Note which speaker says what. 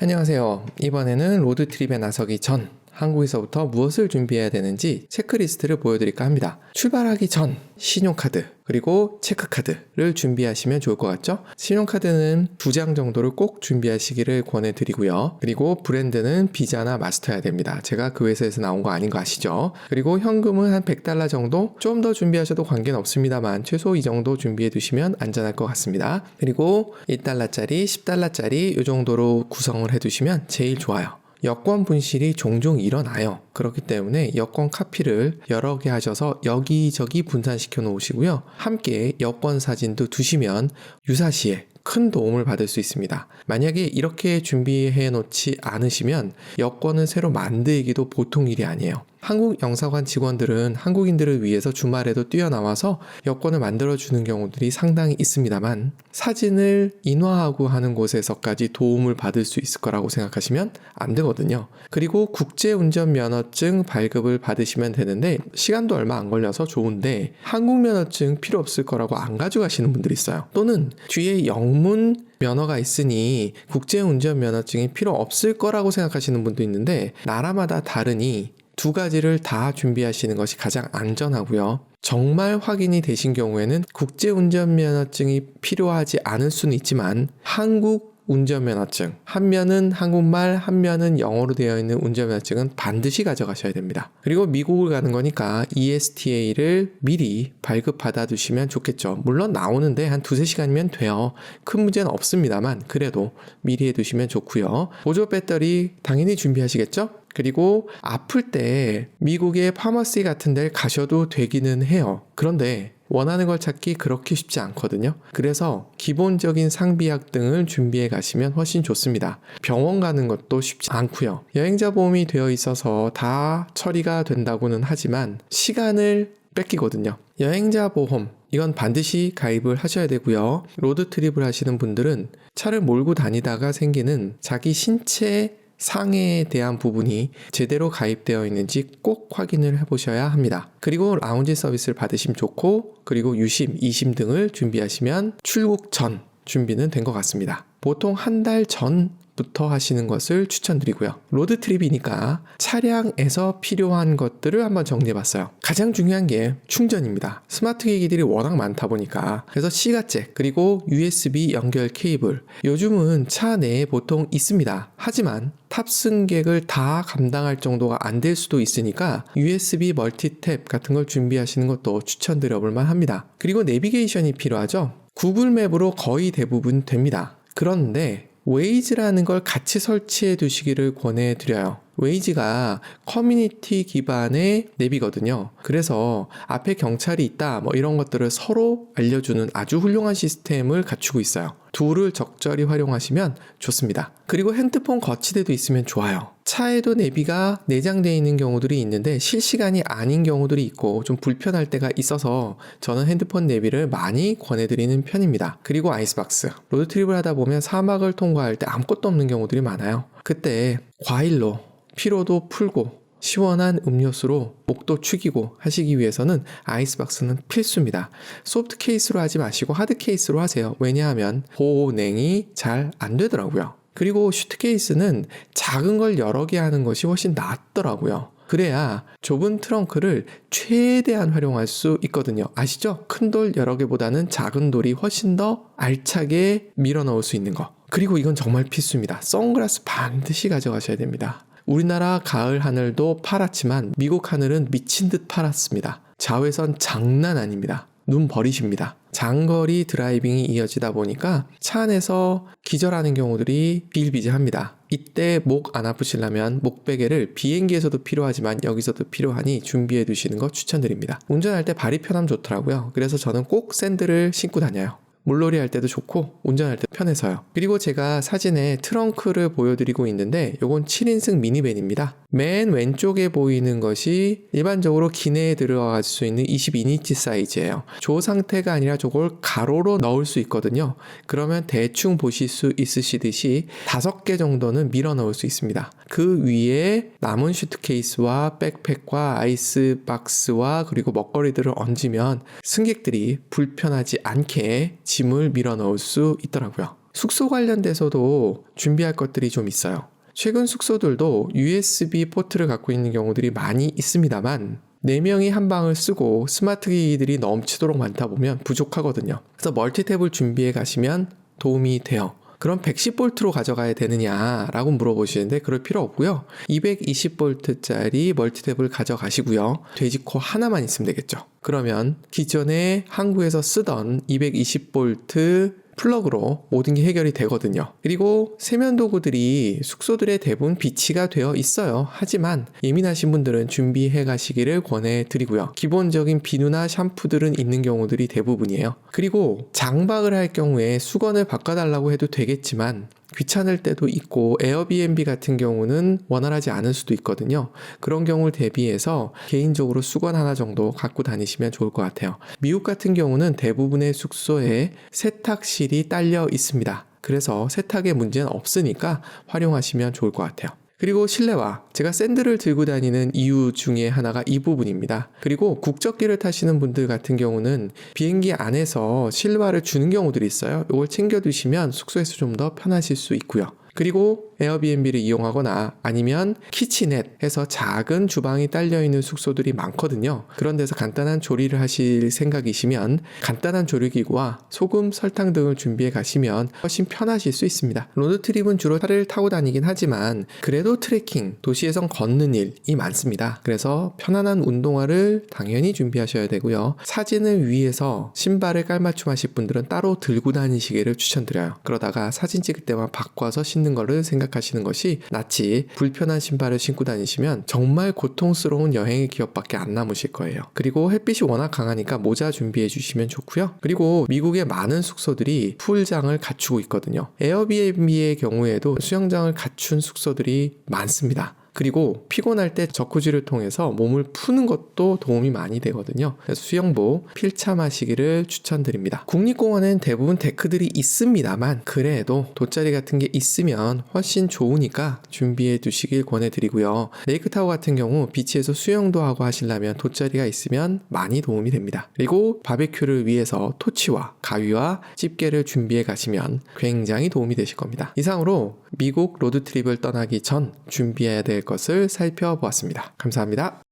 Speaker 1: 안녕하세요. 이번에는 로드트립에 나서기 전 한국에서부터 무엇을 준비해야 되는지 체크리스트를 보여드릴까 합니다. 출발하기 전 신용카드 그리고 체크카드를 준비하시면 좋을 것 같죠? 신용카드는 2장 정도를 꼭 준비하시기를 권해드리고요. 그리고 브랜드는 비자나 마스터여야 됩니다. 제가 그 회사에서 나온 거 아닌 거 아시죠? 그리고 현금은 한 $100 정도? 좀 더 준비하셔도 관계는 없습니다만 최소 이 정도 준비해 두시면 안전할 것 같습니다. 그리고 $1짜리, $10짜리 이 정도로 구성을 해두시면 제일 좋아요. 여권 분실이 종종 일어나요. 그렇기 때문에 여권 카피를 여러 개 하셔서 여기저기 분산시켜 놓으시고요. 함께 여권 사진도 두시면 유사시에 큰 도움을 받을 수 있습니다. 만약에 이렇게 준비해 놓지 않으시면 여권을 새로 만들기도 보통 일이 아니에요. 한국 영사관 직원들은 한국인들을 위해서 주말에도 뛰어나와서 여권을 만들어주는 경우들이 상당히 있습니다만 사진을 인화하고 하는 곳에서까지 도움을 받을 수 있을 거라고 생각하시면 안 되거든요. 그리고 국제운전면허증 발급을 받으시면 되는데 시간도 얼마 안 걸려서 좋은데 한국 면허증 필요 없을 거라고 안 가져가시는 분들이 있어요. 또는 뒤에 영문 면허가 있으니 국제운전면허증이 필요 없을 거라고 생각하시는 분도 있는데 나라마다 다르니 두 가지를 다 준비하시는 것이 가장 안전하고요. 정말 확인이 되신 경우에는 국제운전면허증이 필요하지 않을 수는 있지만 한국 운전면허증, 한 면은 한국말, 한 면은 영어로 되어 있는 운전면허증은 반드시 가져가셔야 됩니다. 그리고 미국을 가는 거니까 ESTA를 미리 발급받아 두시면 좋겠죠. 물론 나오는데 한 2-3시간이면 돼요. 큰 문제는 없습니다만 그래도 미리 해두시면 좋고요. 보조 배터리 당연히 준비하시겠죠? 그리고 아플 때 미국의 파머시 같은 데를 가셔도 되기는 해요. 그런데 원하는 걸 찾기 그렇게 쉽지 않거든요. 그래서 기본적인 상비약 등을 준비해 가시면 훨씬 좋습니다. 병원 가는 것도 쉽지 않고요. 여행자 보험이 되어 있어서 다 처리가 된다고는 하지만 시간을 뺏기거든요. 여행자 보험 이건 반드시 가입을 하셔야 되고요. 로드트립을 하시는 분들은 차를 몰고 다니다가 생기는 자기 신체 상해에 대한 부분이 제대로 가입되어 있는지 꼭 확인을 해보셔야 합니다. 그리고 라운지 서비스를 받으시면 좋고 그리고 유심, 이심 등을 준비하시면 출국 전 준비는 된 것 같습니다. 보통 한 달 전부터 하시는 것을 추천드리고요. 로드트립이니까 차량에서 필요한 것들을 한번 정리해봤어요. 가장 중요한 게 충전입니다. 스마트 기기들이 워낙 많다 보니까 그래서 C가잭 그리고 USB 연결 케이블 요즘은 차 내에 보통 있습니다. 하지만 탑승객을 다 감당할 정도가 안 될 수도 있으니까 USB 멀티탭 같은 걸 준비하시는 것도 추천드려볼 만합니다. 그리고 내비게이션이 필요하죠. 구글 맵으로 거의 대부분 됩니다. 그런데 웨이즈라는 걸 같이 설치해 두시기를 권해드려요. 웨이즈가 커뮤니티 기반의 앱이거든요. 그래서 앞에 경찰이 있다 이런 것들을 서로 알려주는 아주 훌륭한 시스템을 갖추고 있어요. 둘을 적절히 활용하시면 좋습니다. 그리고 핸드폰 거치대도 있으면 좋아요. 차에도 내비가 내장되어 있는 경우들이 있는데 실시간이 아닌 경우들이 있고 좀 불편할 때가 있어서 저는 핸드폰 내비를 많이 권해드리는 편입니다. 그리고 아이스박스. 로드트립을 하다 보면 사막을 통과할 때 아무것도 없는 경우들이 많아요. 그때 과일로 피로도 풀고 시원한 음료수로 목도 축이고 하시기 위해서는 아이스박스는 필수입니다. 소프트 케이스로 하지 마시고 하드 케이스로 하세요. 왜냐하면 보냉이 잘 안 되더라고요. 그리고 슈트케이스는 작은 걸 여러 개 하는 것이 훨씬 낫더라고요. 그래야 좁은 트렁크를 최대한 활용할 수 있거든요. 아시죠? 큰 돌 여러 개보다는 작은 돌이 훨씬 더 알차게 밀어 넣을 수 있는 거. 그리고 이건 정말 필수입니다. 선글라스 반드시 가져가셔야 됩니다. 우리나라 가을 하늘도 파랗지만 미국 하늘은 미친 듯 파랗습니다. 자외선 장난 아닙니다. 눈 버리십니다. 장거리 드라이빙이 이어지다 보니까 차 안에서 기절하는 경우들이 비일비재합니다. 이때 목 안 아프시려면 목베개를 비행기에서도 필요하지만 여기서도 필요하니 준비해 두시는 거 추천드립니다. 운전할 때 발이 편하면 좋더라고요. 그래서 저는 꼭 샌들을 신고 다녀요. 물놀이 할 때도 좋고 운전할 때 편해서요. 그리고 제가 사진에 트렁크를 보여드리고 있는데 이건 7인승 미니밴입니다. 맨 왼쪽에 보이는 것이 일반적으로 기내에 들어갈 수 있는 22인치 사이즈예요. 저 상태가 아니라 저걸 가로로 넣을 수 있거든요. 그러면 대충 보실 수 있으시듯이 5개 정도는 밀어 넣을 수 있습니다. 그 위에 남은 슈트케이스와 백팩과 아이스박스와 그리고 먹거리들을 얹으면 승객들이 불편하지 않게 짐을 밀어 넣을 수 있더라고요. 숙소 관련돼서도 준비할 것들이 좀 있어요. 최근 숙소들도 USB 포트를 갖고 있는 경우들이 많이 있습니다만 4명이 한 방을 쓰고 스마트 기기들이 넘치도록 많다 보면 부족하거든요. 그래서 멀티탭을 준비해 가시면 도움이 돼요. 그럼 110V로 가져가야 되느냐라고 물어보시는데 그럴 필요 없고요. 220V짜리 멀티탭을 가져가시고요. 돼지코 하나만 있으면 되겠죠. 그러면 기존에 한국에서 쓰던 220V 플러그로 모든 게 해결이 되거든요. 그리고 세면도구들이 숙소들의 대부분 비치가 되어 있어요. 하지만 예민하신 분들은 준비해 가시기를 권해드리고요. 기본적인 비누나 샴푸들은 있는 경우들이 대부분이에요. 그리고 장박을 할 경우에 수건을 바꿔달라고 해도 되겠지만 귀찮을 때도 있고 에어비앤비 같은 경우는 원활하지 않을 수도 있거든요. 그런 경우를 대비해서 개인적으로 수건 하나 정도 갖고 다니시면 좋을 것 같아요. 미국 같은 경우는 대부분의 숙소에 세탁실이 딸려 있습니다. 그래서 세탁의 문제는 없으니까 활용하시면 좋을 것 같아요. 그리고 실내화, 제가 샌들을 들고 다니는 이유 중에 하나가 이 부분입니다. 그리고 국적기를 타시는 분들 같은 경우는 비행기 안에서 실내화를 주는 경우들이 있어요. 이걸 챙겨두시면 숙소에서 좀 더 편하실 수 있고요. 그리고 에어비앤비를 이용하거나 아니면 키치넷 해서 작은 주방이 딸려있는 숙소들이 많거든요. 그런 데서 간단한 조리를 하실 생각이시면 간단한 조리기구와 소금, 설탕 등을 준비해 가시면 훨씬 편하실 수 있습니다. 로드트립은 주로 차를 타고 다니긴 하지만 그래도 트레킹, 도시에선 걷는 일이 많습니다. 그래서 편안한 운동화를 당연히 준비하셔야 되고요. 사진을 위해서 신발을 깔맞춤 하실 분들은 따로 들고 다니시기를 추천드려요. 그러다가 사진 찍을 때만 바꿔서 신는 거를 생각하시는 것이 낫지, 불편한 신발을 신고 다니시면 정말 고통스러운 여행의 기억밖에 안 남으실 거예요. 그리고 햇빛이 워낙 강하니까 모자 준비해 주시면 좋고요. 그리고 미국의 많은 숙소들이 풀장을 갖추고 있거든요. 에어비앤비의 경우에도 수영장을 갖춘 숙소들이 많습니다. 그리고 피곤할 때 저쿠지를 통해서 몸을 푸는 것도 도움이 많이 되거든요. 그래서 수영복 필참하시기를 추천드립니다. 국립공원엔 대부분 데크들이 있습니다만 그래도 돗자리 같은 게 있으면 훨씬 좋으니까 준비해 두시길 권해드리고요. 레이크타워 같은 경우 비치에서 수영도 하고 하시려면 돗자리가 있으면 많이 도움이 됩니다. 그리고 바베큐를 위해서 토치와 가위와 집게를 준비해 가시면 굉장히 도움이 되실 겁니다. 이상으로 미국 로드트립을 떠나기 전 준비해야 될 것을 살펴보았습니다. 감사합니다.